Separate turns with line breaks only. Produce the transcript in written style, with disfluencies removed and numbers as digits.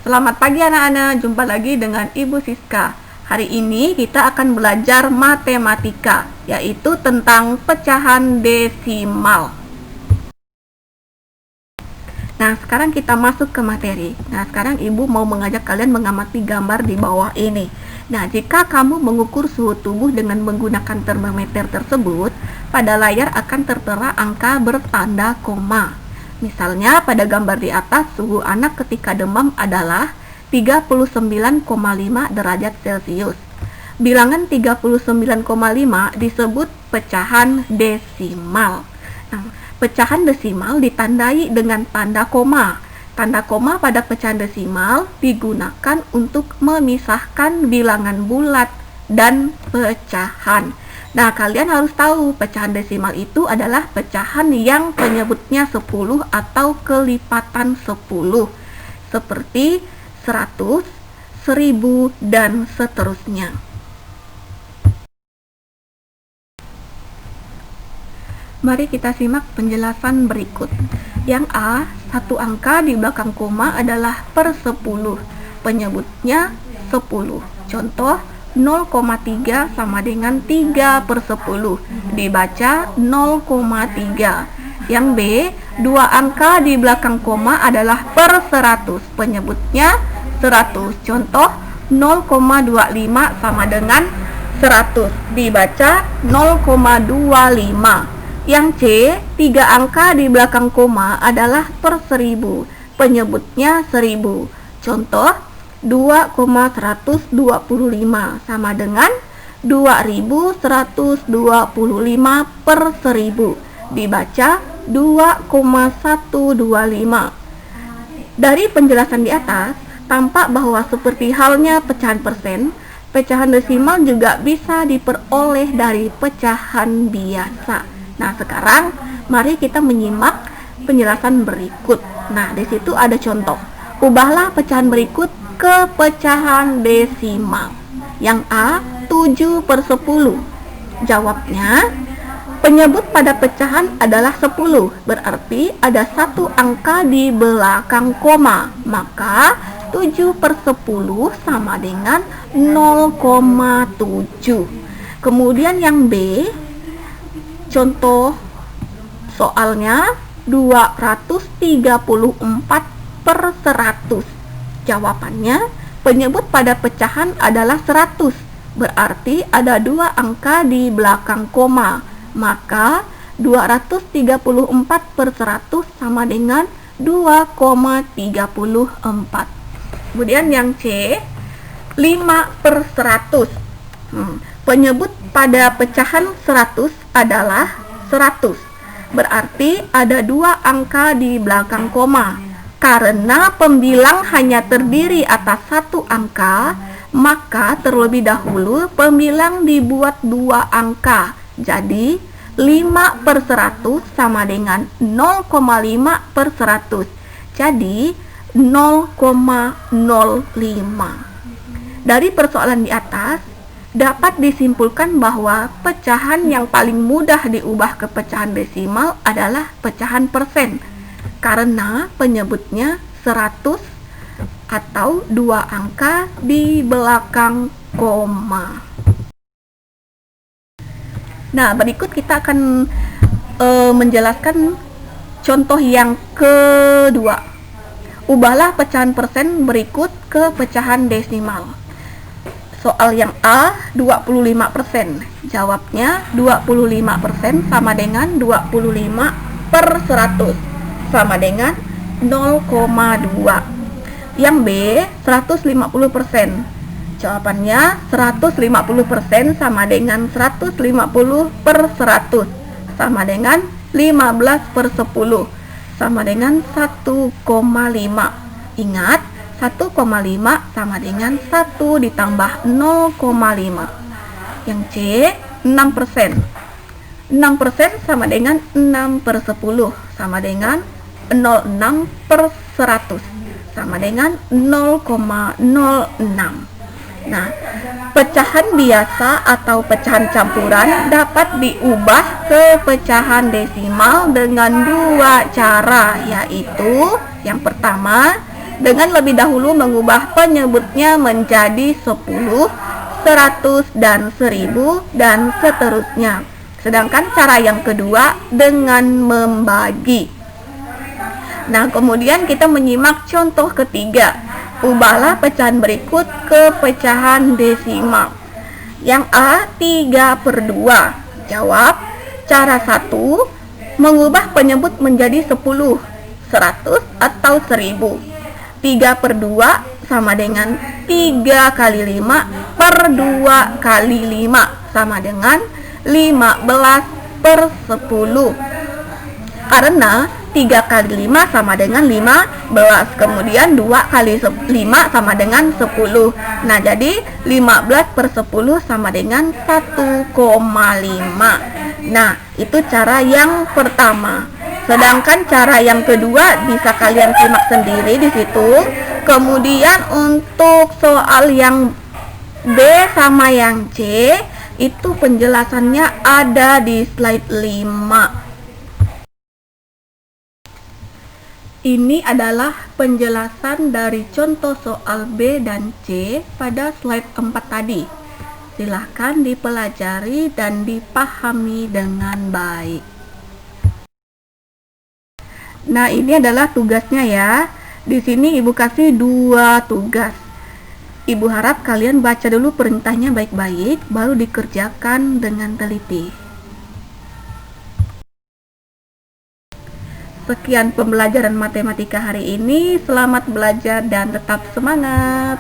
Selamat pagi anak-anak, jumpa lagi dengan Ibu Siska. Hari ini kita akan belajar matematika, yaitu tentang pecahan desimal. Nah, sekarang kita masuk ke materi. Nah, sekarang Ibu mau mengajak kalian mengamati gambar di bawah ini. Nah, jika kamu mengukur suhu tubuh dengan menggunakan termometer tersebut, pada layar akan tertera angka bertanda koma. Misalnya pada gambar di atas, suhu anak ketika demam adalah 39,5 derajat Celcius. Bilangan 39,5 disebut pecahan desimal. Nah, pecahan desimal ditandai dengan tanda koma. Tanda koma pada pecahan desimal digunakan untuk memisahkan bilangan bulat dan pecahan. Nah, kalian harus tahu pecahan desimal itu adalah pecahan yang penyebutnya 10 atau kelipatan 10. Seperti 100, 1000, dan seterusnya. Mari kita simak penjelasan berikut. Yang A, satu angka di belakang koma adalah per 10. Penyebutnya 10. Contoh, 0,3 sama dengan 3 per 10. Dibaca 0,3. Yang B, dua angka di belakang koma adalah per 100. Penyebutnya 100. Contoh, 0,25 sama dengan 100. Dibaca 0,25. Yang C, tiga angka di belakang koma adalah per 10. Penyebutnya 10. Contoh, 2,125 sama dengan 2125 per 10. Dibaca 2,125. Dari penjelasan di atas, tampak bahwa seperti halnya pecahan persen, pecahan desimal juga bisa diperoleh dari pecahan biasa. Nah, sekarang mari kita menyimak penjelasan berikut. Nah, di situ ada contoh. Ubahlah pecahan berikut ke pecahan desimal. Yang A, 7 per 10. Jawabnya, penyebut pada pecahan adalah 10. Berarti ada satu angka di belakang koma. Maka 7 per 10 sama dengan 0,7. Kemudian yang B, contoh soalnya 234 per 100. Jawabannya, penyebut pada pecahan adalah 100. Berarti ada dua angka di belakang koma. Maka 234 per 100 sama dengan 2,34. Kemudian yang C, 5 per 100. Penyebut pada pecahan 100 adalah 100. Berarti ada dua angka di belakang koma. Karena pembilang hanya terdiri atas satu angka, maka terlebih dahulu pembilang dibuat dua angka. Jadi 5 per 100 sama dengan 0,5 per 100. Jadi 0,05. Dari persoalan di atas, dapat disimpulkan bahwa pecahan yang paling mudah diubah ke pecahan desimal adalah pecahan persen. Karena penyebutnya 100 atau dua angka di belakang koma. Nah, berikut kita akan menjelaskan contoh yang kedua. Ubahlah pecahan persen berikut ke pecahan desimal. Soal yang A, 25%. Jawabnya 25% sama dengan 25 per 100. Sama dengan 0,2. Yang B, 150%. Jawabannya 150% sama dengan 150 per 100. Sama dengan 15 per 10. Sama dengan 1,5. Ingat, 1,5 sama dengan 1 ditambah 0,5. Yang C, 6%. 6% sama dengan 6 per 10. Sama dengan 0,6 per 100 sama dengan 0,06. Nah, pecahan biasa atau pecahan campuran dapat diubah ke pecahan desimal dengan dua cara, yaitu yang pertama dengan lebih dahulu mengubah penyebutnya menjadi 10, 100, dan 1000, dan seterusnya. Sedangkan cara yang kedua dengan membagi. Nah, kemudian kita menyimak contoh ketiga. Ubahlah pecahan berikut ke pecahan desimal. Yang A, 3/2. Jawab, cara 1, mengubah penyebut menjadi 10, 100, atau 1000. 3/2 sama dengan 3 kali 5 per 2 kali 5 sama dengan 15/10. Karena 3 kali 5 sama dengan 15, kemudian 2 kali 5 sama dengan 10. Nah, jadi 15/10 sama dengan 1,5. Nah, itu cara yang pertama. Sedangkan cara yang kedua bisa kalian simak sendiri di situ. Kemudian untuk soal yang B sama yang C, itu penjelasannya ada di slide 5. Ini adalah penjelasan dari contoh soal B dan C pada slide 4 tadi. Silahkan dipelajari dan dipahami dengan baik. Nah, ini adalah tugasnya ya. Di sini Ibu kasih 2 tugas. Ibu harap kalian baca dulu perintahnya baik-baik, baru dikerjakan dengan teliti. Sekian pembelajaran matematika hari ini. Selamat belajar dan tetap semangat.